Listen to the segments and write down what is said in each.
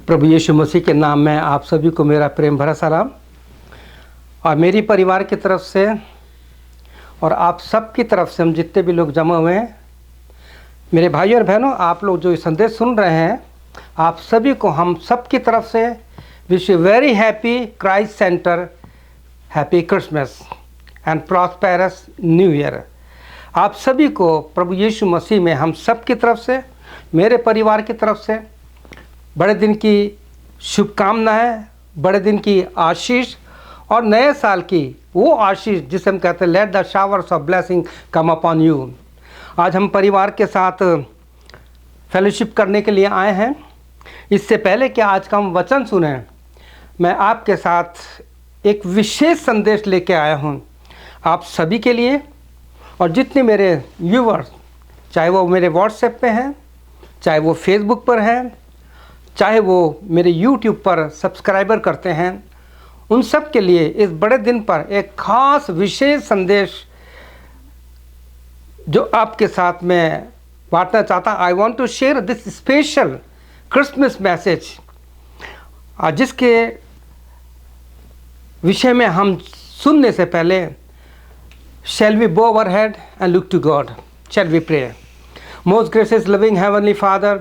प्रभु यीशु मसीह के नाम में आप सभी को मेरा प्रेम भरा सलाम। और मेरी परिवार की तरफ से और आप सब की तरफ से, हम जितने भी लोग जमा हुए हैं, मेरे भाई और बहनों, आप लोग जो ये संदेश सुन रहे हैं, आप सभी को हम सब की तरफ से wish you very happy Christ centre, happy Christmas and prosperous new year. आप सभी को प्रभु यीशु मसीह में हम सब की तरफ से, मेरे परिवार की तरफ से बड़े दिन की शुभकामनाएं, बड़े दिन की आशीष और नए साल की वो आशीष जिसे हम कहते हैं let the showers of blessing come upon you. आज हम परिवार के साथ फेलोशिप करने के लिए आए हैं। इससे पहले कि आज का हम वचन सुने, मैं आपके साथ एक विशेष संदेश लेके आया हूँ आप सभी के लिए। और जितने मेरे व्यूवर्स, चाहे वो मेरे व्हाट्सएप पे हैं, चाहे वो फेसबुक पर हैं, चाहे वो मेरे यूट्यूब पर सब्सक्राइबर करते हैं, उन सब के लिए इस बड़े दिन पर एक खास विशेष संदेश जो आपके साथ मैं बांटना चाहता। I want to share this special Christmas message, जिसके विषय में हम सुनने से पहले shall we bow our head and look to God? Shall we pray? Most gracious, loving Heavenly Father,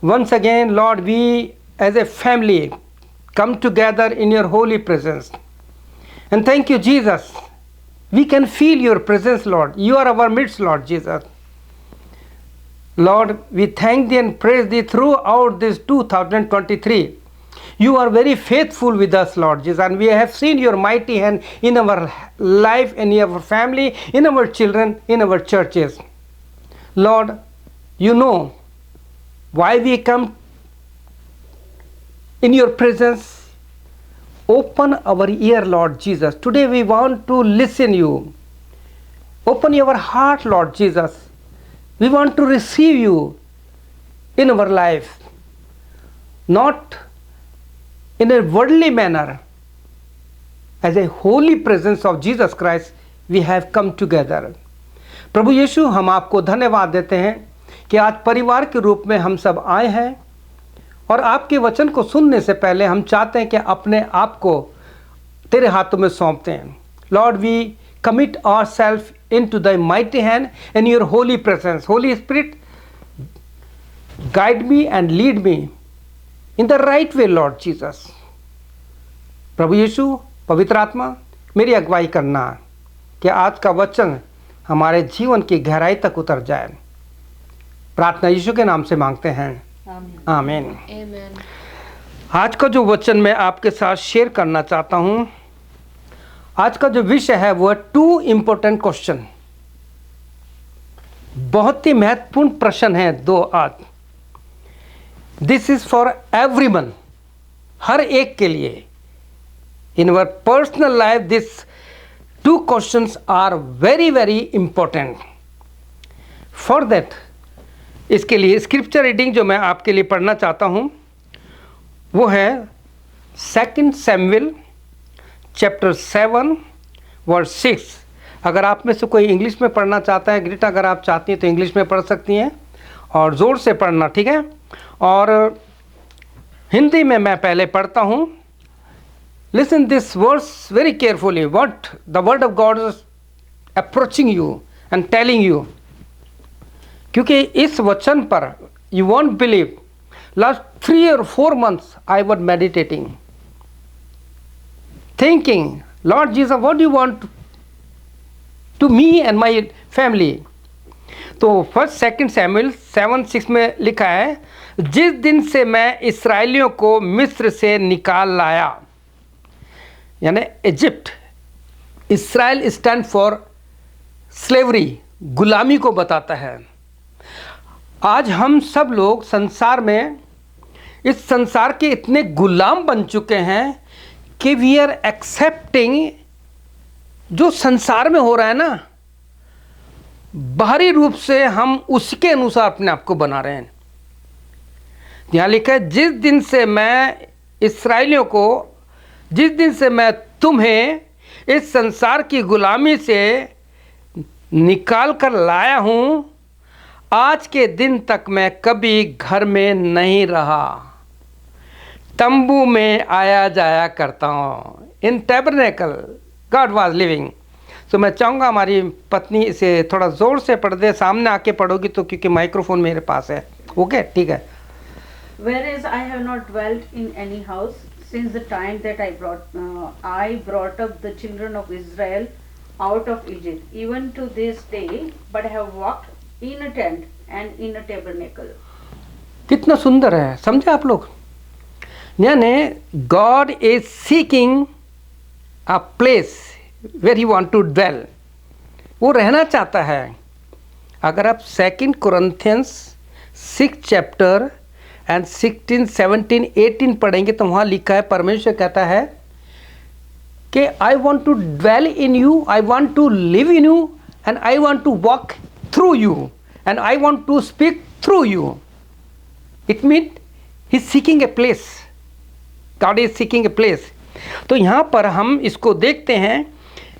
once again, Lord, we as a family come together in your holy presence. And thank you, Jesus. We can feel your presence, Lord. You are our midst, Lord Jesus. Lord, we thank thee and praise thee throughout this 2023. You are very faithful with us, Lord Jesus, and we have seen your mighty hand in our life, in our family, in our children, in our churches. Lord, you know why we come in your presence. Open our ear, Lord Jesus. Today we want to listen you. Open your heart, Lord Jesus. We want to receive you in our life, not in a worldly manner. As a holy presence of Jesus Christ, we have come together. प्रभु यीशु, हम आपको धन्यवाद देते हैं कि आज परिवार के रूप में हम सब आए हैं और आपके वचन को सुनने से पहले हम चाहते हैं कि अपने आप को तेरे हाथों में सौंपते हैं। Lord, we commit ourselves into thy mighty hand and your holy presence. Holy Spirit, guide me and lead me in the right way, Lord Jesus. प्रभु यीशु, पवित्र आत्मा, मेरी अगुवाई करना कि आज का वचन हमारे जीवन की गहराई तक उतर जाए। प्रार्थना यीशु के नाम से मांगते हैं, आमीन। आज का जो वचन मैं आपके साथ शेयर करना चाहता हूँ, आज का जो विषय है वो है 2 इम्पोर्टेंट क्वेश्चन। बहुत ही महत्वपूर्ण प्रश्न है 2 आज। दिस इज फॉर एवरीवन, हर एक के लिए। In our personal life this 2 questions are very very important. For that, इसके लिए स्क्रिप्चर रीडिंग जो मैं आपके लिए पढ़ना चाहता हूं वो है 2 सैमुएल चैप्टर 7 वर्स 6। अगर आप में से कोई इंग्लिश में पढ़ना चाहता है, ग्रीटा, अगर आप चाहती हैं तो इंग्लिश में पढ़ सकती हैं और ज़ोर से पढ़ना, ठीक है? और हिंदी में मैं पहले पढ़ता हूँ। Listen this verse very carefully, what the word of God is approaching you and telling you. क्योंकि इस वचन पर you want believe, last 3 or 4 months I was meditating, thinking, Lord Jesus, what do you want to me and my family? तो 1 Samuel 7:6 में लिखा है, जिस दिन से मैं इस्राएलियों को मिस्र से निकाल लाया, यानी Egypt. Israel stand for slavery, गुलामी को बताता है। आज हम सब लोग संसार में, इस संसार के इतने गुलाम बन चुके हैं कि वी आर एक्सेप्टिंग जो संसार में हो रहा है ना, बाहरी रूप से हम उसके अनुसार अपने आप को बना रहे हैं। यहाँ लिखा है, जिस दिन से मैं इस्राएलियों को, जिस दिन से मैं तुम्हें इस संसार की गुलामी से निकाल कर लाया हूँ, आज के दिन तक मैं कभी घर में नहीं रहा। तंबू में आया जाया करता हूँ। इन टैबरनेकल गॉड वाज लिविंग। तो मैं चाहूँगा हमारी पत्नी इसे थोड़ा ज़ोर से पढ़ दे, सामने आके पढ़ोगी तो, क्योंकि माइक्रोफोन मेरे पास है। ओके, ठीक है। Whereas I have not dwelt in any house since the time that I brought up the children of Israel out of Egypt, even to this day, but have walked in a tent and in a tabernacle. कितना सुंदर है, समझे आप लोग? यानी God is seeking a place where he want to dwell. वो रहना चाहता है। अगर आप 2 Corinthians 6 चैप्टर एंड 16, 17, 18 पढ़ेंगे तो वहाँ लिखा है, परमेश्वर कहता है कि I want to dwell in you, I want to live in you, and I want to walk through you, and I want to speak through you. It mean he seeking a place, God is seeking a place. तो यहाँ पर हम इसको देखते हैं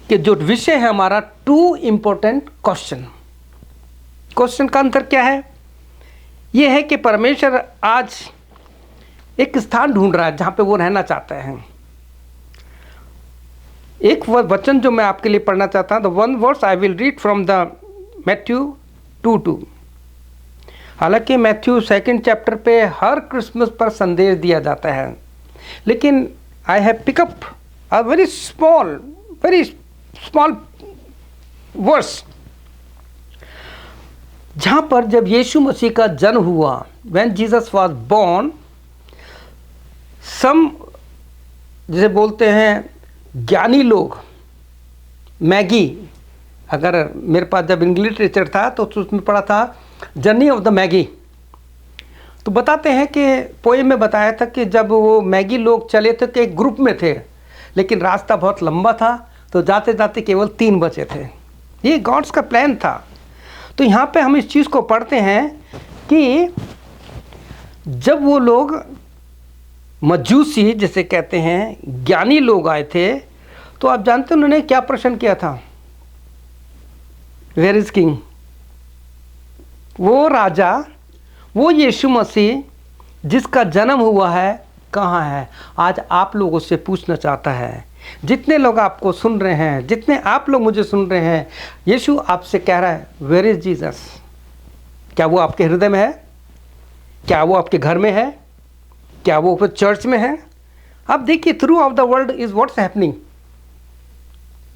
कि जो विषय है हमारा, 2 इम्पोर्टेंट क्वेश्चन। क्वेश्चन का अंतर क्या है? ये है कि परमेश्वर आज एक स्थान ढूंढ रहा है जहाँ पे वो रहना चाहता है। एक वचन जो मैं आपके लिए पढ़ना चाहता हूँ, the one verse I will read from the Matthew 2:2। हालांकि मैथ्यू 2 चैप्टर पे हर क्रिसमस पर संदेश दिया जाता है, लेकिन I have pick up a very small verse, जहाँ पर जब यीशु मसीह का जन्म हुआ, when Jesus was born, some जिसे बोलते हैं ज्ञानी लोग, मैगी, अगर मेरे पास जब इंग्लिश लिटरेचर था तो उसमें पढ़ा था जर्नी ऑफ द मैगी, तो बताते हैं कि पोएम में बताया था कि जब वो मैगी लोग चले थे तो एक ग्रुप में थे, लेकिन रास्ता बहुत लंबा था, तो जाते जाते केवल 3 बचे थे। ये गॉड्स का प्लान था। तो यहाँ पे हम इस चीज़ को पढ़ते हैं कि जब वो लोग मजूसी जिसे कहते हैं, ज्ञानी लोग आए थे, तो आप जानते हैं उन्होंने क्या प्रश्न किया था? Where is king? वो राजा, वो यीशु मसीह जिसका जन्म हुआ है, कहाँ है? आज आप लोगों से पूछना चाहता है। जितने लोग आपको सुन रहे हैं, जितने आप लोग मुझे सुन रहे हैं, यीशु आपसे कह रहा है, वेयर इज जीसस? क्या वो आपके हृदय में है? क्या वो आपके घर में है? क्या वो चर्च में है? अब देखिए, through of the world is what's happening.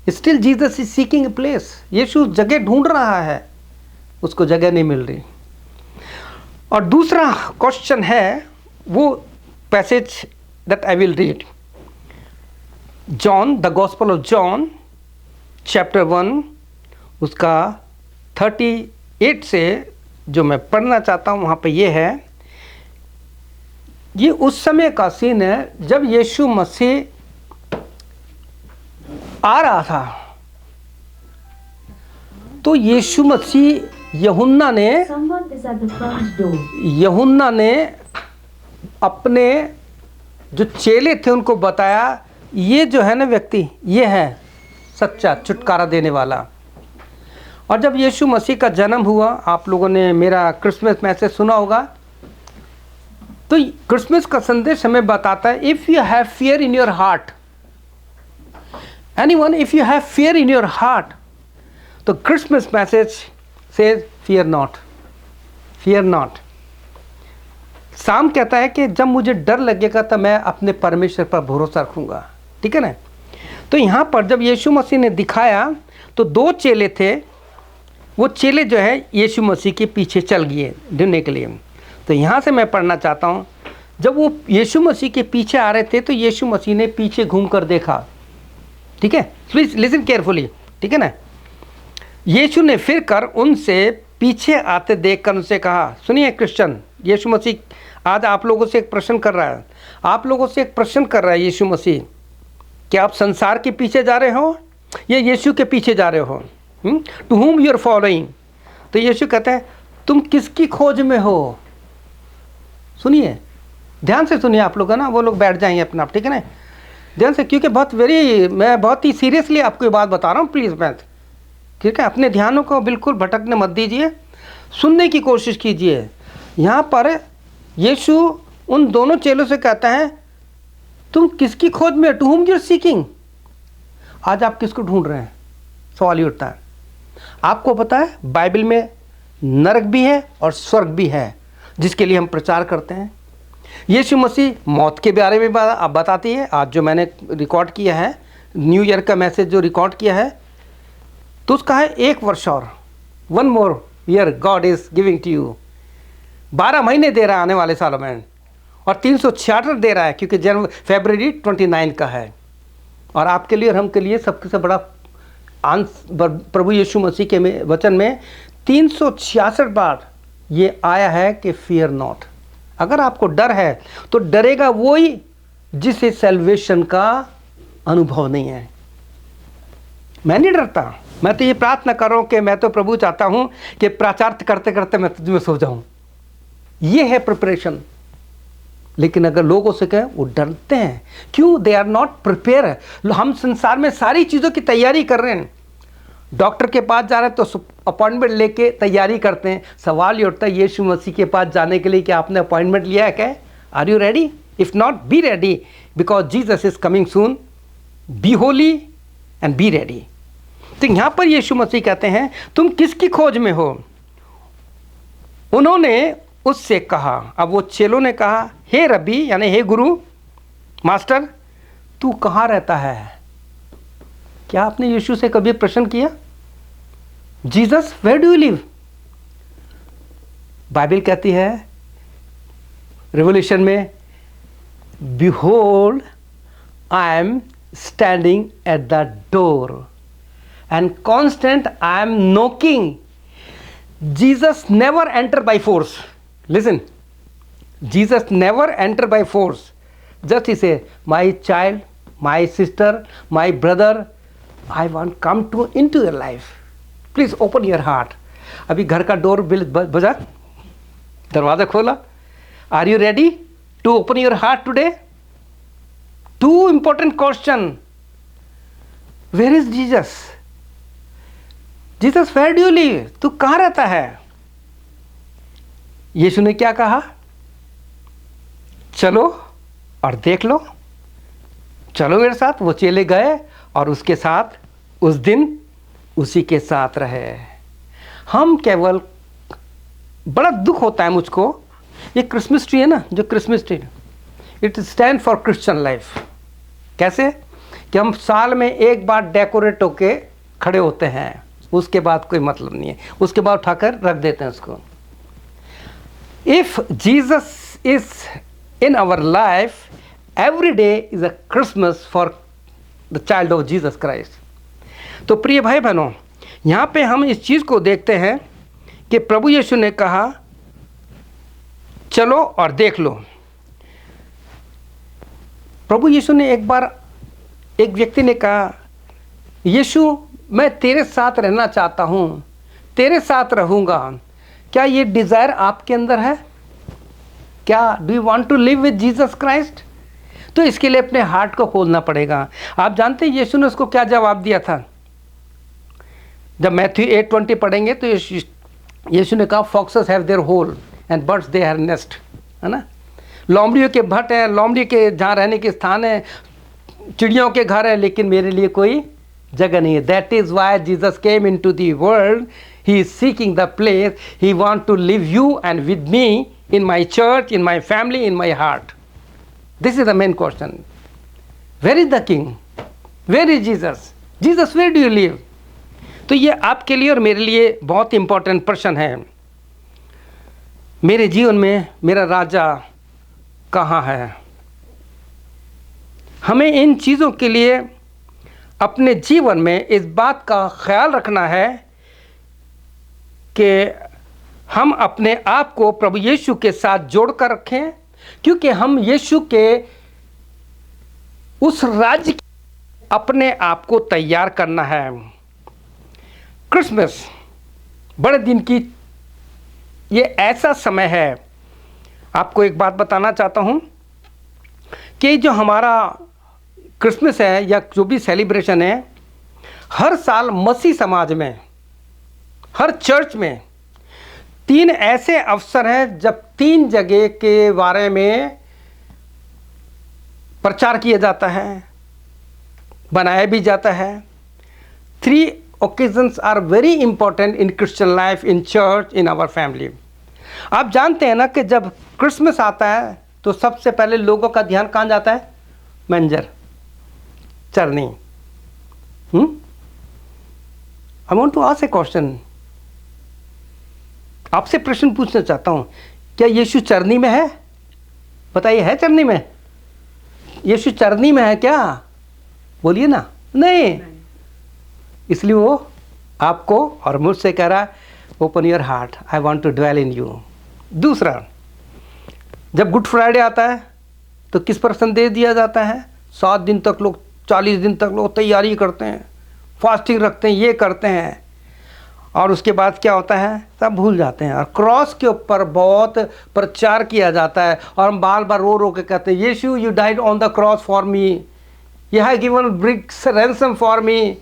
Still Jesus is seeking a place. यीशु जगह ढूंढ रहा है, उसको जगह नहीं मिल रही। और दूसरा क्वेश्चन है वो passage that I will read, John, the gospel of John chapter 1, उसका 38 से जो मैं पढ़ना चाहता हूँ, वहाँ पे ये है। ये उस समय का सीन है जब यीशु मसीह आ रहा था। तो यीशु मसीह यूहन्ना ने अपने जो चेले थे उनको बताया, ये जो है ना व्यक्ति, ये है सच्चा छुटकारा देने वाला। और जब यीशु मसीह का जन्म हुआ, आप लोगों ने मेरा क्रिसमस मैसेज सुना होगा, तो क्रिसमस का संदेश हमें बताता है, if you have fear in your heart, anyone, if you have fear in your heart, तो Christmas message says fear not, fear not. Psalm कहता है कि जब मुझे डर लगेगा तो मैं अपने परमेश्वर पर भरोसा रखूँगा, ठीक है ना। तो यहाँ पर जब यीशु मसीह ने दिखाया तो 2 चेले थे, वो चेले जो है यीशु मसीह के पीछे चल गए ढूंढने के लिए। तो यहाँ से मैं पढ़ना चाहता हूँ, जब वो यीशु मसीह के पीछे आ रहे थे तो यीशु मसीह ने पीछे घूम कर देखा, ठीक है, प्लीज लिसन केयरफुली, ठीक है ना। यीशु ने फिर कर उनसे पीछे आते देखकर उनसे कहा, सुनिए क्रिश्चियन, यीशु मसीह आज आप लोगों से एक प्रश्न कर रहा है, आप लोगों से एक प्रश्न कर रहा है यीशु मसीह, क्या आप संसार के पीछे जा रहे हो या यीशु के पीछे जा रहे हो? To whom you are following. तो यीशु कहते हैं, तुम किसकी खोज में हो? सुनिए, ध्यान से सुनिए आप लोग, है ना, वो लोग बैठ जाएंगे अपना आप, ठीक है ना, ध्यान से, क्योंकि मैं बहुत ही सीरियसली आपको ये बात बता रहा हूँ, प्लीज़ मैं, ठीक है, अपने ध्यानों को बिल्कुल भटकने मत दीजिए, सुनने की कोशिश कीजिए। यहाँ पर यीशु उन दोनों चेलों से कहता है, तुम किसकी खोज में, to whom you are seeking. आज आप किसको ढूंढ रहे हैं, सवाल ये उठता है। आपको पता है बाइबल में नरक भी है और स्वर्ग भी है जिसके लिए हम प्रचार करते हैं। यीशु मसीह मौत के बारे में बताती है। आज जो मैंने रिकॉर्ड किया है, न्यू ईयर का मैसेज जो रिकॉर्ड किया है, तो उसका है 1 वर्ष और, 1 more year God is giving to you. 12 महीने दे रहा है आने वाले सालों में, और 366 दे रहा है क्योंकि फरवरी 29 का है। और आपके लिए और हम के लिए सबसे बड़ा प्रभु यीशु मसीह के वचन में 366 बार ये आया है कि फियर नॉट। अगर आपको डर है तो डरेगा वही जिसे सैल्वेशन का अनुभव नहीं है। मैं नहीं डरता, मैं तो ये प्रार्थना कर रहा हूं कि मैं तो प्रभु चाहता हूं कि प्रचार करते करते मैं तुझ में सो जाऊं। ये है प्रिपरेशन। लेकिन अगर लोगों से कहें, वो डरते हैं। क्यों? They are not prepare. हम संसार में सारी चीज़ों की तैयारी कर रहे हैं। डॉक्टर के पास जा रहे हैं तो अपॉइंटमेंट लेके तैयारी करते हैं। सवाल ये उठता है, यीशु मसीह के पास जाने के लिए क्या आपने अपॉइंटमेंट लिया है? क्या are you ready? If not, be ready, because Jesus is coming soon. Be holy and be ready. तो यहाँ पर यीशु मसीह कहते हैं, तुम किसकी खोज में हो? उन्होंने उससे कहा, अब वो चेलों ने कहा, हे रब्बी, यानी हे गुरु, मास्टर, तू कहाँ रहता है? क्या आपने यीशु से कभी प्रश्न किया, Jesus where do you live? Bible कहती है रेवोल्यूशन में, behold I am standing at the door and constant I am knocking. Jesus never enter by force. Listen, Jesus never enter by force. Just he say, my child, my sister, my brother, I want come into your life. Please open your heart. अभी घर का door bill बजा, दरवाजा खोला। Are you ready to open your heart today? Two important question. Where is Jesus? Jesus, where do you live? तू कहाँ रहता है? यीशु ने क्या कहा? चलो और देख लो, चलो मेरे साथ। वो चेले गए और उसके साथ उस दिन उसी के साथ रहे। हम केवल, बड़ा दुख होता है मुझको, ये क्रिसमस ट्री है ना, जो Christmas tree, it stand for Christian life. कैसे कि हम साल में एक बार डेकोरेट होके खड़े होते हैं, उसके बाद कोई मतलब नहीं है, उसके बाद उठाकर रख देते हैं उसको। If Jesus is in our life, every day is a Christmas for the child of Jesus Christ. तो प्रिय भाई बहनों, यहाँ पे हम इस चीज़ को देखते हैं कि प्रभु यीशु ने कहा, चलो और देख लो। प्रभु यीशु ने एक बार, एक व्यक्ति ने कहा, यीशु मैं तेरे साथ रहना चाहता हूँ, तेरे साथ रहूँगा। क्या ये डिज़ायर आपके अंदर है? क्या do you want to live with Jesus Christ? तो इसके लिए अपने हार्ट को खोलना पड़ेगा। आप जानते हैं यीशु ने उसको क्या जवाब दिया था? जब मैथ्यू 8:20 पढ़ेंगे तो यीशु ने कहा, foxes have their hole and birds they have nest, है ना। लोमड़ियों के भट्ट है, लोमड़ी के जहाँ रहने के स्थान है, चिड़ियों के घर है, लेकिन मेरे लिए कोई जगह नहीं है। That is why Jesus came into the world. He is seeking the place. He want to live you and with me in my church, in my family, in my heart. This is the main question. Where is the king? Where is Jesus? Jesus, where do you live? तो ये आपके लिए और मेरे लिए बहुत important प्रश्न है। मेरे जीवन में मेरा राजा कहाँ है? हमें इन चीज़ों के लिए अपने जीवन में इस बात का ख्याल रखना है कि हम अपने आप को प्रभु यीशु के साथ जोड़कर रखें, क्योंकि हम यीशु के उस राज्य अपने आप को तैयार करना है। क्रिसमस बड़े दिन की ये ऐसा समय है। आपको एक बात बताना चाहता हूँ कि जो हमारा क्रिसमस है या जो भी सेलिब्रेशन है, हर साल मसीह समाज में, हर चर्च में 3 ऐसे अवसर हैं जब 3 जगह के बारे में प्रचार किया जाता है, बनाया भी जाता है। 3 occasions are very important in Christian life, in church, in our family. आप जानते हैं ना कि जब क्रिसमस आता है तो सबसे पहले लोगों का ध्यान कहाँ जाता है? मैंजर, चरनी। I want to ask a question, आपसे प्रश्न पूछना चाहता हूं, क्या यीशु चरनी में है? बताइए, है चरनी में? यीशु चरनी में है क्या? बोलिए ना। नहीं। इसलिए वो आपको और मुझसे कह रहा है, open your heart, I want to dwell in you. दूसरा, जब गुड फ्राइडे आता है तो किस पर संदेश दिया जाता है? 7 दिन तक लोग, 40 दिन तक लोग तैयारी करते हैं, फास्टिंग रखते हैं, ये करते हैं, और उसके बाद क्या होता है? सब भूल जाते हैं। और क्रॉस के ऊपर बहुत प्रचार किया जाता है और हम बार बार रो रो के कहते हैं, यीशु you died on the cross for me, you have given bricks ransom for me.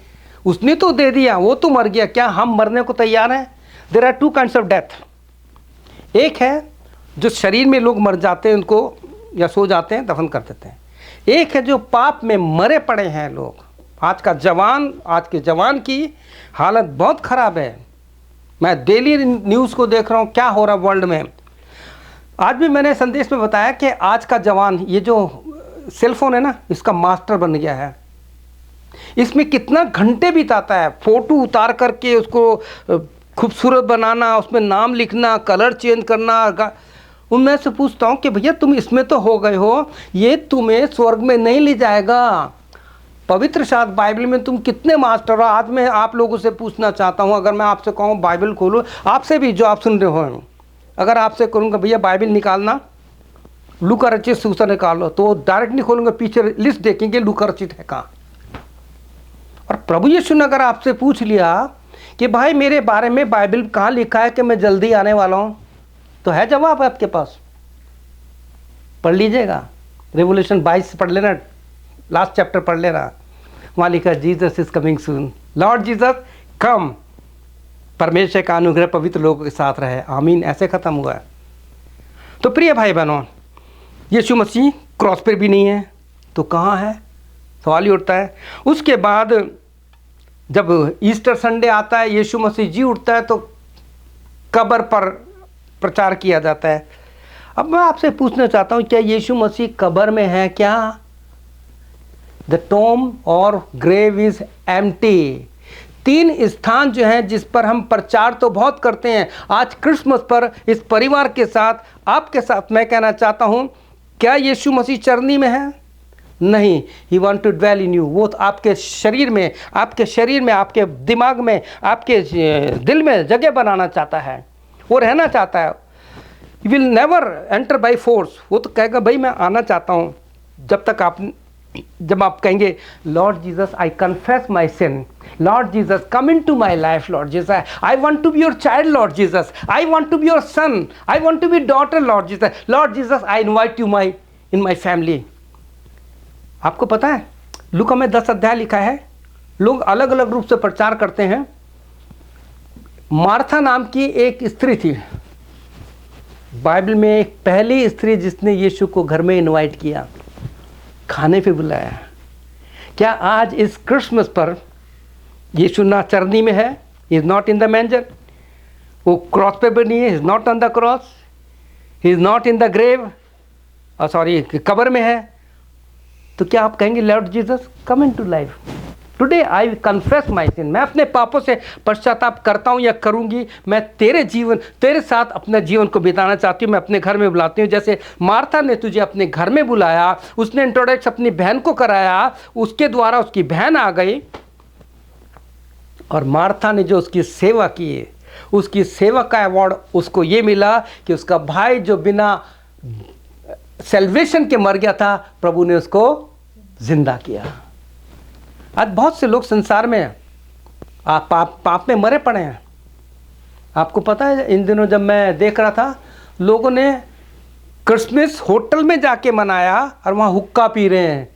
उसने तो दे दिया, वो तो मर गया, क्या हम मरने को तैयार हैं? There are 2 kinds of death. एक है जो शरीर में लोग मर जाते हैं, उनको या सो जाते हैं, दफन कर देते हैं। एक है जो पाप में मरे पड़े हैं लोग। आज के जवान की हालत बहुत ख़राब है। मैं डेली न्यूज़ को देख रहा हूँ, क्या हो रहा है वर्ल्ड में। आज भी मैंने संदेश में बताया कि आज का जवान, ये जो सेलफोन है ना, इसका मास्टर बन गया है। इसमें कितना घंटे बिताता है, फ़ोटो उतार करके उसको खूबसूरत बनाना, उसमें नाम लिखना, कलर चेंज करना। उनमें से पूछता हूँ कि भैया तुम इसमें तो हो गए हो, ये तुम्हें स्वर्ग में नहीं ले जाएगा। पवित्र शास्त्र बाइबल में तुम कितने मास्टर हो। आज मैं आप लोगों से पूछना चाहता हूँ, अगर मैं आपसे कहूँ बाइबल खोलो, आपसे भी जो आप सुन रहे हो, अगर आपसे कहूँगा भैया बाइबल निकालना, लूका रचित सुसमाचार निकालो, तो डायरेक्ट नहीं खोलूँगा, पीछे लिस्ट देखेंगे लूका रचित है कहाँ। और प्रभु यीशु ने अगर आपसे पूछ लिया कि भाई मेरे बारे में बाइबल कहाँ लिखा है कि मैं जल्दी आने वाला हूँ, तो है जवाब आपके पास? पढ़ लीजिएगा, रेवोल्यूशन 22 पढ़ लेना, लास्ट चैप्टर पढ़ लेना, वहाँ लिखा Jesus is coming soon, Lord Jesus कम, परमेश्वर का अनुग्रह पवित्र लोगों के साथ रहे, आमीन। ऐसे खत्म हुआ है। तो प्रिय भाई बहनों, यीशु मसीह क्रॉस पर भी नहीं है तो कहाँ है? सवाल ही उठता है। उसके बाद जब ईस्टर संडे आता है, यीशु मसीह जी उठता है, तो कब्र पर प्रचार किया जाता है। अब मैं आपसे पूछना चाहता हूँ, क्या यीशु मसीह कब्र में है क्या? द टॉम और ग्रेव इज एम्प्टी। 3 स्थान जो हैं जिस पर हम प्रचार तो बहुत करते हैं। आज क्रिसमस पर इस परिवार के साथ, आपके साथ मैं कहना चाहता हूँ, क्या यीशु मसीह चरनी में है? नहीं। He want to dwell in you. वो आपके शरीर में, आपके दिमाग में, आपके दिल में जगह बनाना चाहता है, वो रहना चाहता है। You will never enter by force. वो तो कहेगा भाई मैं आना चाहता हूँ, जब आप कहेंगे Lord Jesus I confess my sin, Lord Jesus come into my life, Lord Jesus I want to be your child, Lord Jesus I want to be your son, I want to be daughter, Lord Jesus I invite you in my family. आपको पता है लूका में 10 अध्याय लिखा है, लोग अलग अलग रूप से प्रचार करते हैं। मार्था नाम की एक स्त्री थी बाइबल में, एक पहली स्त्री जिसने यीशु को घर में इनवाइट किया, खाने पे बुलाया। क्या आज इस क्रिसमस पर यीशु ना चरनी में है? He is not in the manger. वो क्रॉस पे भी नहीं है, he is not on the cross, he is not in the grave, sorry कब्र में है। तो क्या आप कहेंगे Lord Jesus come into life, today I confess my sin. मैं अपने पापों से पश्चाताप करता हूँ या करूँगी। मैं तेरे साथ अपने जीवन को बिताना चाहती हूँ। मैं अपने घर में बुलाती हूँ। जैसे मार्था ने तुझे अपने घर में बुलाया, उसने इंट्रोडक्शन अपनी बहन को कराया, उसके द्वारा उसकी बहन आ गई, और मार्था ने जो उसकी सेवा की, उसकी सेवा का अवार्ड उसको ये मिला कि उसका भाई जो बिना सेल्वेशन के मर गया था, प्रभु ने उसको जिंदा किया। आज बहुत से लोग संसार में पाप में मरे पड़े हैं। आपको पता है इन दिनों जब मैं देख रहा था, लोगों ने क्रिसमस होटल में जाके मनाया और वहाँ हुक्का पी रहे हैं,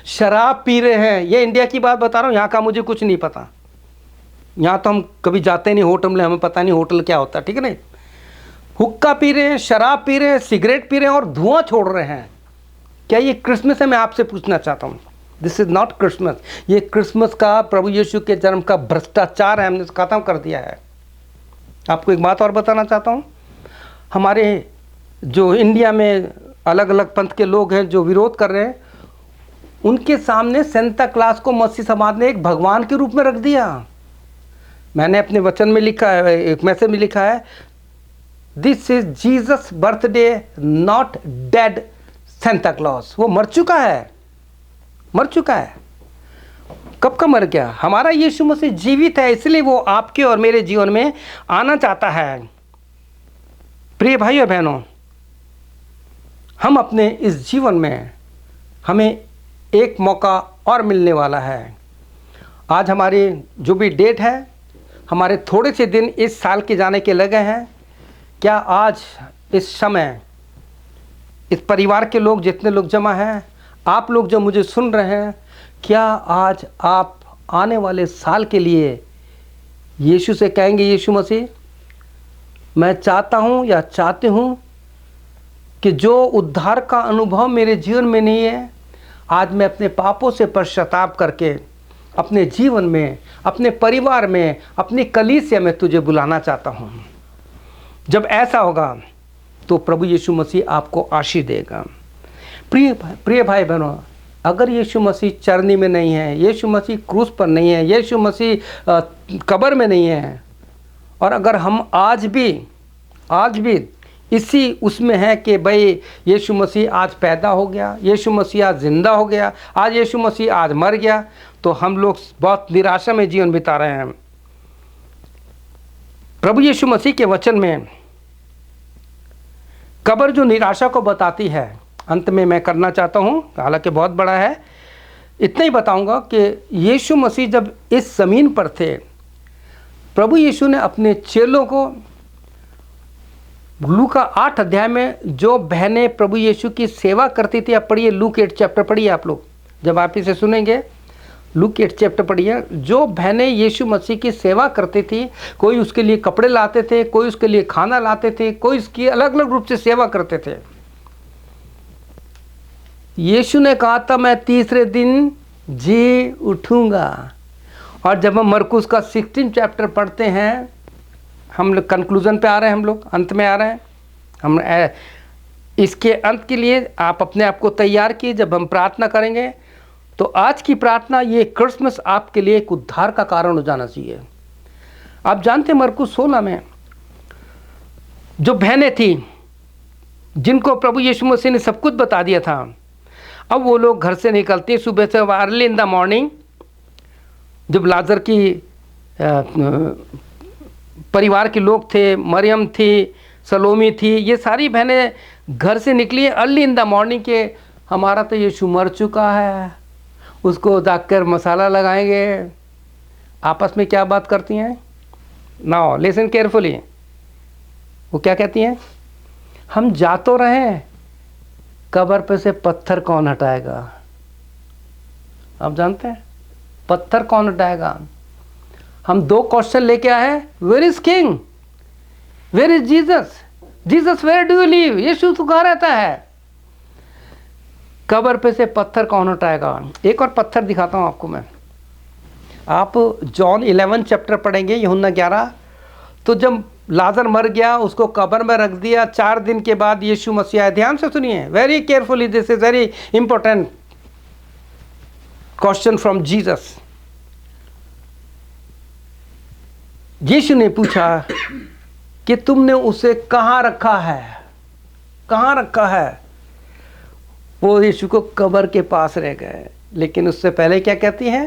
शराब पी रहे हैं। ये इंडिया की बात बता रहा हूँ, यहाँ का मुझे कुछ नहीं पता। यहाँ तो हम कभी जाते नहीं होटल में, हमें पता नहीं होटल क्या होता है, ठीक है नहीं। हुक्का पी रहे हैं, शराब पी रहे हैं, सिगरेट पी रहे हैं और धुआं छोड़ रहे हैं। क्या ये क्रिसमस है? मैं आपसे पूछना चाहता हूँ। This is not Christmas. ये क्रिसमस का, प्रभु यीशु के जन्म का भ्रष्टाचार है, हमने ख़त्म कर दिया है। आपको एक बात और बताना चाहता हूँ, हमारे जो इंडिया में अलग अलग पंथ के लोग हैं जो विरोध कर रहे हैं, उनके सामने सेंता क्लास को मसीह समाज ने एक भगवान के रूप में रख दिया। मैंने अपने वचन में लिखा है, एक मैसेज में लिखा है, this is Jesus birthday not dead Santa clause. वो मर चुका है, मर चुका है। कब का मर गया? हमारा यीशु मसीह जीवित है, इसलिए वो आपके और मेरे जीवन में आना चाहता है। प्रिय भाइयों बहनों, हम अपने इस जीवन में, हमें एक मौका और मिलने वाला है। आज हमारी जो भी डेट है, हमारे थोड़े से दिन इस साल के जाने के लगे हैं। क्या आज इस समय इस परिवार के लोग, जितने लोग जमा हैं, आप लोग जो मुझे सुन रहे हैं, क्या आज आप आने वाले साल के लिए यीशु से कहेंगे, यीशु मसीह मैं चाहता हूँ या चाहती हूँ कि जो उद्धार का अनुभव मेरे जीवन में नहीं है, आज मैं अपने पापों से पश्चाताप करके अपने जीवन में, अपने परिवार में, अपनी कलीसिया में तुझे बुलाना चाहता हूँ। जब ऐसा होगा तो प्रभु यीशु मसीह आपको आशीष देगा। प्रिय भाई बहनों, अगर यीशु मसीह चरनी में नहीं है, यीशु मसीह क्रूस पर नहीं है, यीशु मसीह कब्र में नहीं है, और अगर हम आज भी इसी उसमें है कि भाई यीशु मसीह आज पैदा हो गया, यीशु मसीह आज जिंदा हो गया, आज यीशु मसीह आज मर गया, तो हम लोग बहुत निराशा में जीवन बिता रहे हैं। प्रभु यीशु मसीह के वचन में कब्र जो निराशा को बताती है, अंत में मैं करना चाहता हूँ, हालांकि बहुत बड़ा है, इतना ही बताऊंगा कि यीशु मसीह जब इस ज़मीन पर थे, प्रभु यीशु ने अपने चेलों को, लूका 8 अध्याय में जो बहनें प्रभु यीशु की सेवा करती थी, आप पढ़िए, लूक 8 चैप्टर पढ़िए आप लोग, जब आप इसे सुनेंगे लूक 8 चैप्टर पढ़िए। जो बहनें यीशु मसीह की सेवा करती थी, कोई उसके लिए कपड़े लाते थे, कोई उसके लिए खाना लाते थे, कोई उसकी अलग अलग रूप से सेवा करते थे। यीशु ने कहा था मैं तीसरे दिन जी उठूंगा। और जब हम मरकुस का 16 चैप्टर पढ़ते हैं, हम लोग कंक्लूजन पे आ रहे हैं, हम लोग अंत में आ रहे हैं। हम इसके अंत के लिए आप अपने आप को तैयार किए। जब हम प्रार्थना करेंगे तो आज की प्रार्थना, ये क्रिसमस आपके लिए एक उद्धार का कारण हो जाना चाहिए। आप जानते हैं मरकुस 16 में जो बहनें थी, जिनको प्रभु यीशु मसीह ने सब कुछ बता दिया था, अब वो लोग घर से निकलती सुबह से, अर्ली इन द मॉर्निंग, जब लाजर की परिवार के लोग थे, मरियम थी, सलोमी थी, ये सारी बहनें घर से निकली अर्ली इन द मॉर्निंग के हमारा तो यीशु मर चुका है, उसको जाकर मसाला लगाएंगे। आपस में क्या बात करती हैं? Now listen carefully. वो क्या कहती हैं? हम जा तो रहे, कब्र पे से पत्थर कौन हटाएगा? आप जानते हैं पत्थर कौन हटाएगा? हम 2 क्वेश्चन लेके आए हैं, where is king, where is Jesus, Jesus where do you live, यीशु तो कहाँ रहता है? कब्र पे से पत्थर कौन हटाएगा? एक और पत्थर दिखाता हूँ आपको मैं। आप जॉन 11 चैप्टर पढ़ेंगे, यूहन्ना 11, तो जब लाजर मर गया, उसको कब्र में रख दिया, 4 दिन के बाद यीशु मसीह आए। ध्यान से सुनिए, very carefully, this is very important question from Jesus. यीशु ने पूछा कि तुमने उसे कहाँ रखा है, कहाँ रखा है? वो यीशु को कब्र के पास रह गए, लेकिन उससे पहले क्या कहती हैं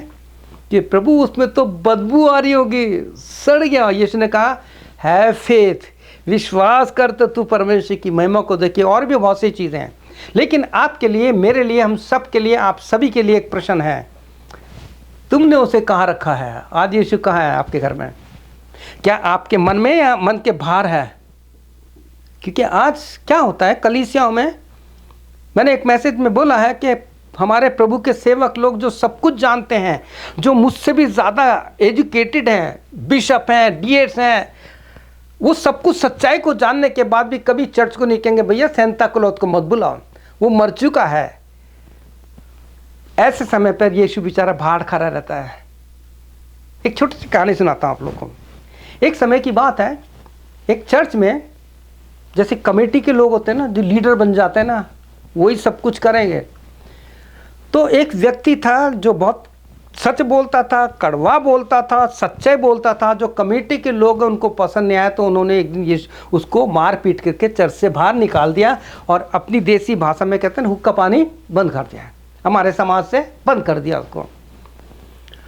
कि प्रभु उसमें तो बदबू आ रही होगी, सड़ गया। यीशु ने कहा है फेथ, विश्वास कर तो तू परमेश्वर की महिमा को देखिए। और भी बहुत सी चीज़ें हैं, लेकिन आपके लिए, मेरे लिए, हम सब के लिए, आप सभी के लिए एक प्रश्न है, तुमने उसे कहाँ रखा है? आज यीशु कहाँ है आपके घर में? क्या आपके मन में या मन के बाहर है? क्योंकि आज क्या होता है कलीसियाओं में, मैंने एक मैसेज में बोला है कि हमारे प्रभु के सेवक लोग जो सब कुछ जानते हैं, जो मुझसे भी ज़्यादा एजुकेटेड हैं, बिशप हैं, डीएस हैं, वो सब कुछ सच्चाई को जानने के बाद भी कभी चर्च को नहीं कहेंगे भैया सेंता क्लॉथ को मत बुलाओ, वो मर चुका है। ऐसे समय पर यीशु बेचारा बाहर खड़ा रहता है। एक छोटी सी कहानी सुनाता हूँ आप लोगों को। एक समय की बात है, एक चर्च में जैसे कमेटी के लोग होते हैं ना, जो लीडर बन जाते हैं ना, वही सब कुछ करेंगे। तो एक व्यक्ति था जो बहुत सच बोलता था, कड़वा बोलता था, सच्चाई बोलता था। जो कमेटी के लोग उनको पसंद नहीं आया तो उन्होंने एक दिन ये उसको मार पीट करके चर्च से बाहर निकाल दिया और अपनी देसी भाषा में कहते हैं हुक्का पानी बंद कर दिया, हमारे समाज से बंद कर दिया उसको।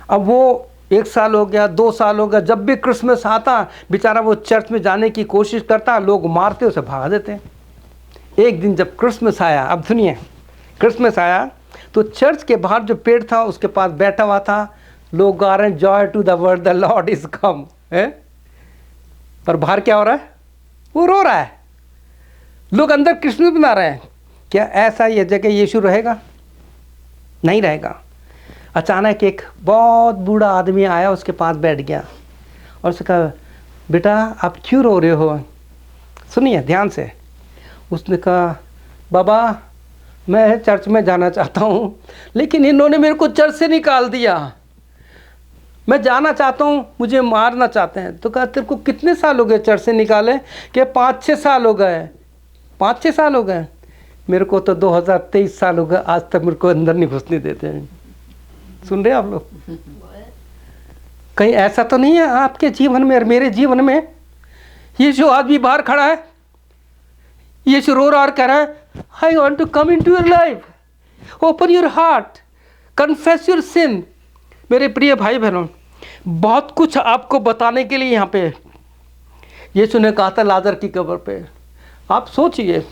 अब वो 1 साल हो गया, 2 साल हो गया, जब भी क्रिसमस आता बेचारा वो चर्च में जाने की कोशिश करता, लोग मारते उसे भगा देते। एक दिन जब क्रिसमस आया, अब सुनिए, क्रिसमस आया तो चर्च के बाहर जो पेड़ था उसके पास बैठा हुआ था, लोग गा रहे हैं joy to the world the Lord is come है। पर बाहर क्या हो रहा है? वो रो रहा है। लोग अंदर क्रिसमस मना रहे हैं। क्या ऐसा ये जगह यीशु रहेगा? नहीं रहेगा। अचानक एक बहुत बूढ़ा आदमी आया, उसके पास बैठ गया और उसने कहा, बेटा आप क्यों रो रहे हो? सुनिए ध्यान से। उसने कहा, बाबा मैं चर्च में जाना चाहता हूँ, लेकिन इन्होंने मेरे को चर्च से निकाल दिया। मैं जाना चाहता हूँ, मुझे मारना चाहते हैं। तो कहा, तेरे को कितने साल हो गए चर्च से निकाले? कि 5-6 साल हो गए। 5-6 साल हो गए? मेरे को तो 2023 साल हो गए, आज तक मेरे को अंदर नहीं घुसने देते हैं। सुन रहे आप लोग? कहीं ऐसा तो नहीं है आपके जीवन में और मेरे जीवन में? ये जो आदमी बाहर खड़ा है, ये जो रो रहा और कह रहा है, I want to come into your life, open your heart, confess your sin. मेरे प्रिय भाई बहनों, बहुत कुछ आपको बताने के लिए यहाँ पे यीशु ने कहा था लाजर की कब्र पे। आप सोचिए,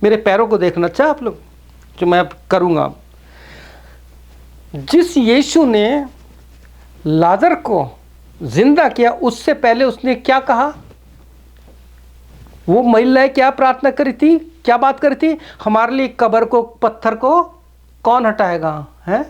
मेरे पैरों को देखना चाहे आप लोग, जो मैं करूँगा। जिस यीशु ने लाजर को जिंदा किया, उससे पहले उसने क्या कहा? वो महिलाएं क्या प्रार्थना करी थी, क्या बात करी थी? हमारे लिए कब्र को, पत्थर को कौन हटाएगा है?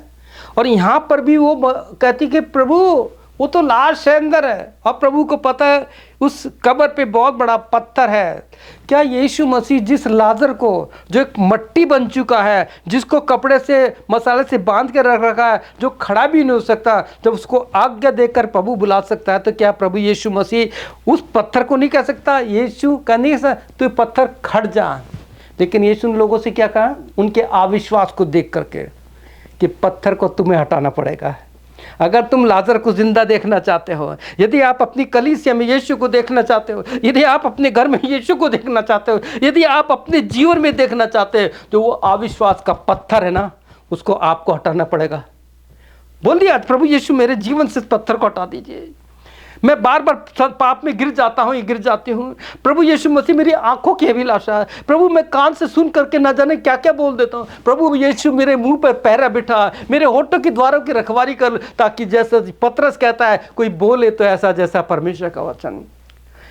और यहाँ पर भी वो कहती कि प्रभु वो तो लाश है अंदर है, और प्रभु को पता है उस कब्र पे बहुत बड़ा पत्थर है। क्या यीशु मसीह जिस लाजर को, जो एक मट्टी बन चुका है, जिसको कपड़े से मसाले से बांध के रख रखा है, जो खड़ा भी नहीं हो सकता, जब उसको आज्ञा देकर प्रभु बुला सकता है, तो क्या प्रभु यीशु मसीह उस पत्थर को नहीं कह सकता? यीशु कह नहीं सकता तो पत्थर खड़ जा। लेकिन यीशु ने लोगों से क्या कहा? उनके अविश्वास को देख करके, कि पत्थर को तुम्हें हटाना पड़ेगा। अगर तुम लाजर को जिंदा देखना चाहते हो, यदि आप अपनी कलीसिया में यीशु को देखना चाहते हो, यदि आप अपने घर में यीशु को देखना चाहते हो, यदि आप अपने जीवन में देखना चाहते हो, तो वो अविश्वास का पत्थर है ना, उसको आपको हटाना पड़ेगा। बोलिए आज, प्रभु यीशु मेरे जीवन से पत्थर को हटा दीजिए। मैं बार बार पाप में गिर जाता हूँ, गिर जाती हूँ। प्रभु यीशु मसीह मेरी आंखों की अभिलाषा है। प्रभु मैं कान से सुन करके ना जाने क्या क्या बोल देता हूँ। प्रभु यीशु मेरे मुंह पर पहरा बिठा, मेरे होठों की द्वारों की रखवाली कर, ताकि जैसा पतरस कहता है, कोई बोले तो ऐसा जैसा परमेश्वर का वचन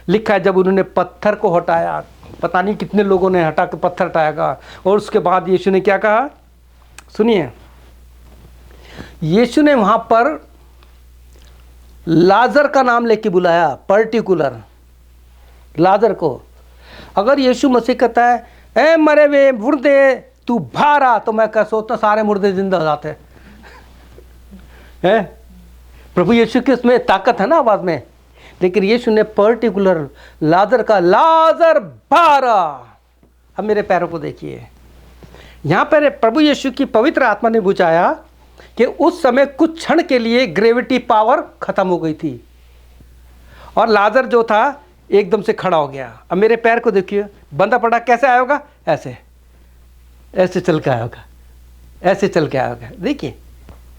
लिखा है। जब उन्होंने पत्थर को हटाया, पता नहीं कितने लोगों ने हटा के पत्थर हटाया, और उसके बाद यीशु ने क्या कहा? सुनिए, यीशु ने वहां पर लाजर का नाम लेके बुलाया, पर्टिकुलर लाजर को। अगर यीशु मसीह कहता है, ए मरे वे मुर्दे तू बाहर आ, तो मैं क्या सोचता सारे मुर्दे जिंदा हो जाते हैं। प्रभु यीशु की उसमें ताकत है ना आवाज में। लेकिन यीशु ने पर्टिकुलर लाजर का, लाजर बाहर आ। अब मेरे पैरों को देखिए, यहाँ पर प्रभु यीशु की पवित्र आत्मा ने बुझाया कि उस समय कुछ क्षण के लिए ग्रेविटी पावर खत्म हो गई थी, और लाजर जो था एकदम से खड़ा हो गया। अब मेरे पैर को देखिए, बंधा पड़ा, कैसे आया होगा? ऐसे ऐसे चल के आया होगा, ऐसे चल के आया होगा। देखिए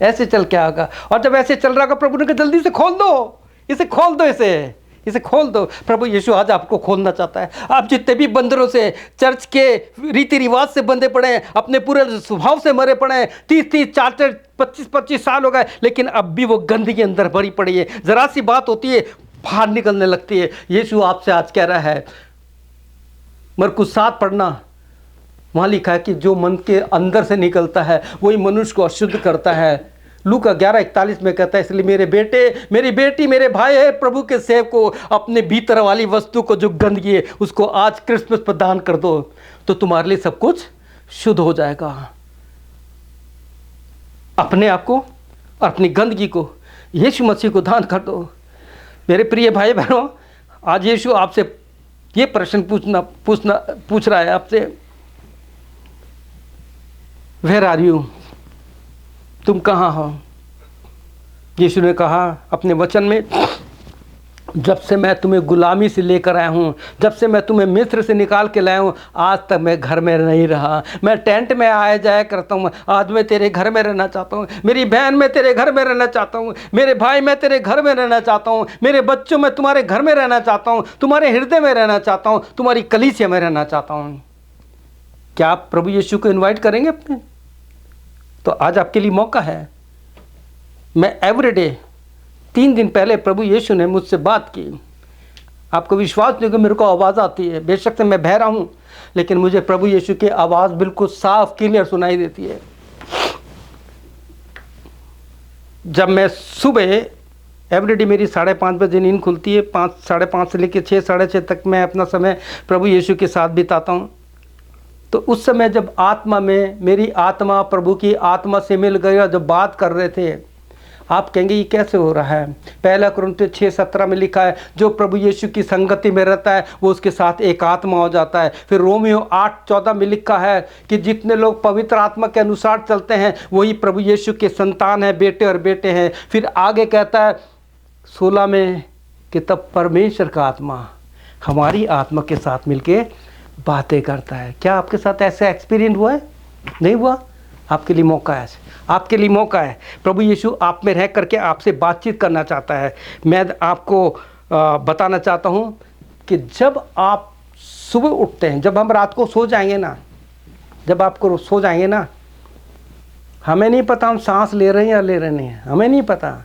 ऐसे चल के आया होगा। और जब ऐसे चल रहा होगा, प्रभु ने कहा जल्दी से खोल दो, इसे खोल दो, इसे खोल दो। प्रभु यीशु आज आपको खोलना चाहता है। आप जितने भी बंदरों से, चर्च के रीति रिवाज से बंधे पड़े हैं, अपने पूरे स्वभाव से मरे पड़े हैं, 30-30, 40, 25-25 साल हो गए, लेकिन अब भी वो गंदगी अंदर भरी पड़ी है। जरा सी बात होती है, बाहर निकलने लगती है। यीशु आपसे आज कह रहा है, मरकुस 7 पढ़ना, वहां लिखा है कि जो मन के अंदर से निकलता है वही मनुष्य को अशुद्ध करता है। लूका 11:41 में कहता है, इसलिए मेरे बेटे, मेरी बेटी, मेरे भाई है, प्रभु के सेवक को अपने भीतर वाली वस्तु को जो गंदगी है उसको आज क्रिसमस पर दान कर दो, तो तुम्हारे लिए सब कुछ शुद्ध हो जाएगा। अपने आप को और अपनी गंदगी को यीशु मसीह को दान कर दो। मेरे प्रिय भाई बहनों, आज यीशु आपसे ये प्रश्न पूछ रहा है आपसे, वेयर आर यू, तुम कहाँ हो? यीशु ने कहा अपने वचन में, जब से मैं तुम्हें गुलामी से लेकर आया हूँ, जब से मैं तुम्हें मिस्र से निकाल के लाया हूँ, आज तक मैं घर में नहीं रहा। मैं टेंट में आया जाया करता हूँ, आज मैं तेरे घर में रहना चाहता हूँ। मेरी बहन, मैं तेरे घर में रहना चाहता हूँ। मेरे भाई, मैं तेरे घर में रहना चाहता हूँ। मेरे बच्चों, मैं तुम्हारे घर में रहना चाहता हूँ, तुम्हारे हृदय में रहना चाहता हूँ, तुम्हारी कलीसिया में रहना चाहता हूँ। क्या आप प्रभु यीशु को इन्वाइट करेंगे अपने? तो आज आपके लिए मौका है। मैं एवरीडे 3 दिन पहले प्रभु यीशु ने मुझसे बात की। आपको विश्वास नहीं कि मेरे को आवाज़ आती है, बेशक से मैं बहरा हूँ, लेकिन मुझे प्रभु यीशु की आवाज़ बिल्कुल साफ क्लियर सुनाई देती है। जब मैं सुबह एवरीडे मेरी 5:30 बजे नींद खुलती है, 5:30 से लेकर 6, 6:30 तक मैं अपना समय प्रभु यीशु के साथ बिताता हूँ। तो उस समय जब आत्मा में मेरी आत्मा प्रभु की आत्मा से मिल गई और जब बात कर रहे थे, आप कहेंगे ये कैसे हो रहा है? 1 कुरिन्थियों 6:17 में लिखा है, जो प्रभु यीशु की संगति में रहता है वो उसके साथ एक आत्मा हो जाता है। फिर रोमियो 8:14 में लिखा है कि जितने लोग पवित्र आत्मा के अनुसार चलते हैं वही प्रभु यीशु के संतान हैं, बेटे और बेटे हैं। फिर आगे कहता है 16 में कि तब परमेश्वर का आत्मा हमारी आत्मा के साथ मिलके बातें करता है। क्या आपके साथ ऐसा एक्सपीरियंस हुआ है? नहीं हुआ? आपके लिए मौका है, आपके लिए मौका है। प्रभु यीशु आप में रह करके आपसे बातचीत करना चाहता है। मैं आपको बताना चाहता हूँ कि जब आप सुबह उठते हैं, जब हम रात को सो जाएंगे ना, जब आपको सो जाएंगे ना, हमें नहीं पता हम सांस ले रहे हैं या ले रहे नहीं हैं, हमें नहीं पता।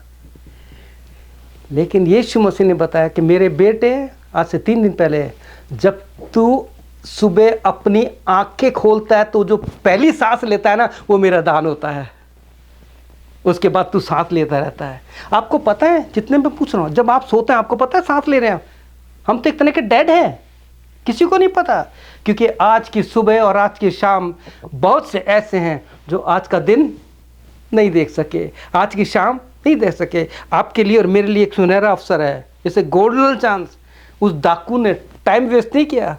लेकिन यीशु मसीह ने बताया कि मेरे बेटे, आज से 3 दिन पहले, जब तू सुबह अपनी आंखें खोलता है तो जो पहली सांस लेता है ना, वो मेरा दान होता है। उसके बाद तू सांस लेता रहता है। आपको पता है, जितने मैं पूछ रहा हूँ, जब आप सोते हैं आपको पता है सांस ले रहे हैं? हम तो एक तरह के डेड हैं, किसी को नहीं पता। क्योंकि आज की सुबह और आज की शाम बहुत से ऐसे हैं जो आज का दिन नहीं देख सके, आज की शाम नहीं देख सके। आपके लिए और मेरे लिए एक सुनहरा अवसर है, जैसे गोल्डन चांस। उस डाकू ने टाइम वेस्ट नहीं किया।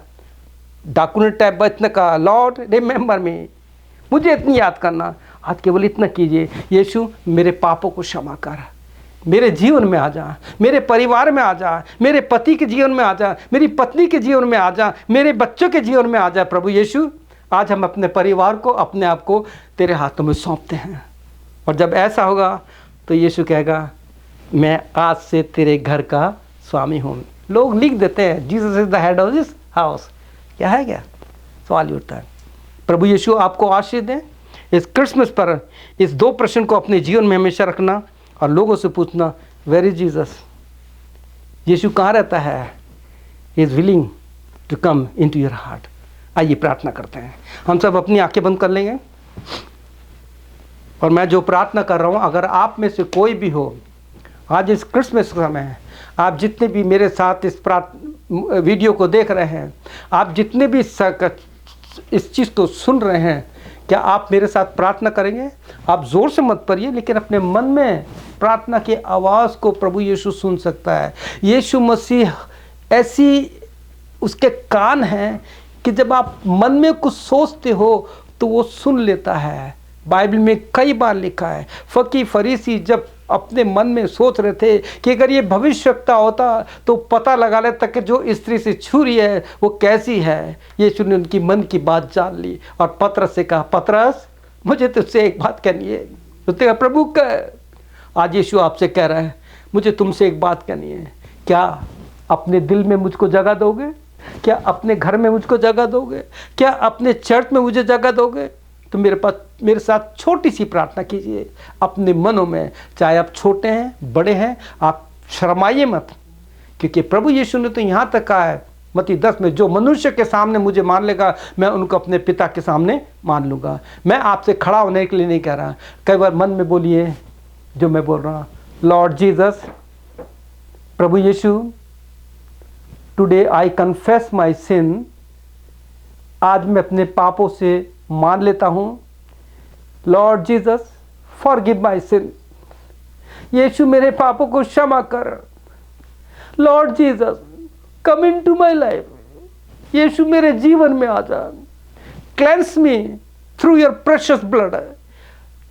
डाकू ने टाइम बचने का, लॉर्ड रिमेंबर मी, मुझे इतनी याद करना। आज केवल इतना कीजिए, यीशु मेरे पापों को क्षमा कर, मेरे जीवन में आ जा, मेरे परिवार में आ जा, मेरे पति के जीवन में आ जा, मेरी पत्नी के जीवन में आ जा, मेरे बच्चों के जीवन में आ जा। प्रभु यीशु, आज हम अपने परिवार को, अपने आप को तेरे हाथों में सौंपते हैं। और जब ऐसा होगा तो यीशु कहेगा, मैं आज से तेरे घर का स्वामी हूँ। लोग लिख देते हैं Jesus is the head of this house. क्या है? क्या सवाल उठता है। प्रभु यीशु आपको आशीष दें। इस क्रिसमस पर इस 2 प्रश्न को अपने जीवन में हमेशा रखना और लोगों से पूछना, वेयर इज जीसस? यीशु कहाँ रहता है? He is willing to come into your heart. आइए प्रार्थना करते हैं। हम सब अपनी आंखें बंद कर लेंगे और मैं जो प्रार्थना कर रहा हूँ, अगर आप में से कोई भी हो, आज इस क्रिसमस समय, आप जितने भी मेरे साथ इस वीडियो को देख रहे हैं, आप जितने भी इस चीज़ को सुन रहे हैं, क्या आप मेरे साथ प्रार्थना करेंगे? आप ज़ोर से मत पढ़िए, लेकिन अपने मन में प्रार्थना की आवाज़ को प्रभु यीशु सुन सकता है। यीशु मसीह ऐसी उसके कान हैं कि जब आप मन में कुछ सोचते हो तो वो सुन लेता है। बाइबल में कई बार लिखा है, फरीसी जब अपने मन में सोच रहे थे कि अगर ये भविष्यवक्ता होता तो पता लगा लेता कि जो स्त्री से छू रही है वो कैसी है। यीशु ने उनकी मन की बात जान ली और पतरस से कहा, पतरस मुझे तुझसे एक बात कहनी है। उसने कहा, प्रभु का। आज यीशु आपसे कह रहा है, मुझे तुमसे एक बात कहनी है। क्या अपने दिल में मुझको जगह दोगे? क्या अपने घर में मुझको जगह दोगे? क्या अपने चर्च में मुझे जगह दोगे? तो मेरे साथ छोटी सी प्रार्थना कीजिए अपने मनों में। चाहे आप छोटे हैं, बड़े हैं, आप शर्माइए मत, क्योंकि प्रभु यीशु ने तो यहाँ तक कहा है मत्ती 10 में, जो मनुष्य के सामने मुझे मान लेगा मैं उनको अपने पिता के सामने मान लूँगा। मैं आपसे खड़ा होने के लिए नहीं कह रहा। कई बार मन में बोलिए जो मैं बोल रहा हूँ, लॉर्ड जीसस, प्रभु यीशु, today I confess my sin. आज मैं अपने पापों से मान लेता हूँ। Lord Jesus, forgive my sin. यीशु मेरे पापों को क्षमा कर। Lord Jesus come into my life. यीशु मेरे जीवन में आ जा। Cleanse me through your precious blood.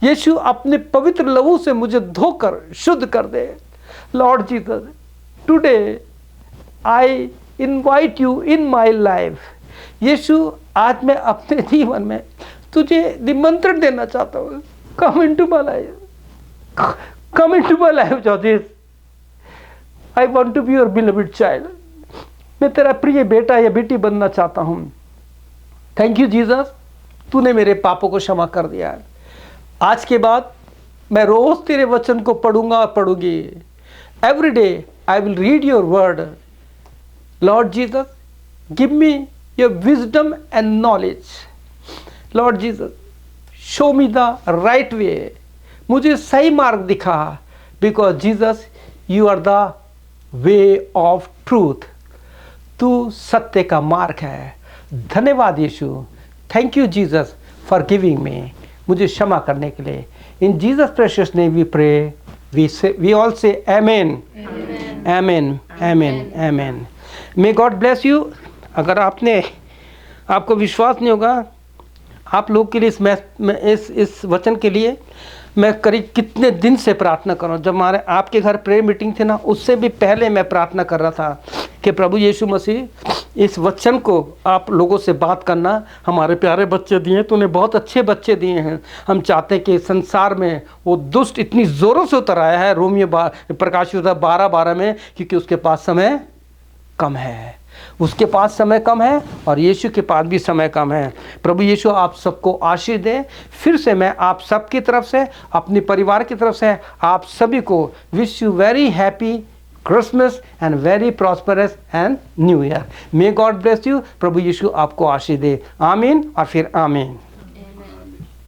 यीशु अपने पवित्र लहू से मुझे धोकर शुद्ध कर दे। Lord Jesus today I invite you in my life. यीशु आज मैं अपने जीवन में तुझे निमंत्रण देना चाहता हूँ। Come into my life, come into my life जॉर्जिस। I want to be your beloved child. मैं तेरा प्रिय बेटा या बेटी बनना चाहता हूँ। थैंक यू जीसस, तूने मेरे पापों को क्षमा कर दिया है। आज के बाद मैं रोज तेरे वचन को पढ़ूंगा और पढ़ूंगी। Every day I will read your word. Lord Jesus give me your wisdom and knowledge. Lord Jesus show me the right way. मुझे सही मार्ग दिखा, because Jesus you are the way of truth. तू सत्य का मार्ग है। धन्यवाद यीशु। Thank you Jesus for giving me, मुझे क्षमा करने के लिए। In Jesus precious name we pray, we all say amen, amen, amen, amen. May God bless you. अगर आपको विश्वास नहीं होगा, आप लोग के लिए इस वचन के लिए मैं करीब कितने दिन से प्रार्थना कर रहा हूँ। जब हमारे आपके घर प्रेयर मीटिंग थी ना, उससे भी पहले मैं प्रार्थना कर रहा था कि प्रभु यीशु मसीह इस वचन को आप लोगों से बात करना। हमारे प्यारे बच्चे दिए, तूने बहुत अच्छे बच्चे दिए हैं। हम चाहते हैं कि संसार में वो दुष्ट इतनी ज़ोरों से उतर आया है, रोमियो प्रकाशित 12:12 में, क्योंकि उसके पास समय कम है। उसके पास समय कम है और यीशु के पास भी समय कम है। प्रभु यीशु आप सबको आशीष दे। फिर से मैं आप सबकी तरफ से, अपने परिवार की तरफ से आप सभी को wish you very happy Christmas and very prosperous and new year. May God bless you. प्रभु यीशु आपको आशीष दे। आमीन और फिर आमीन।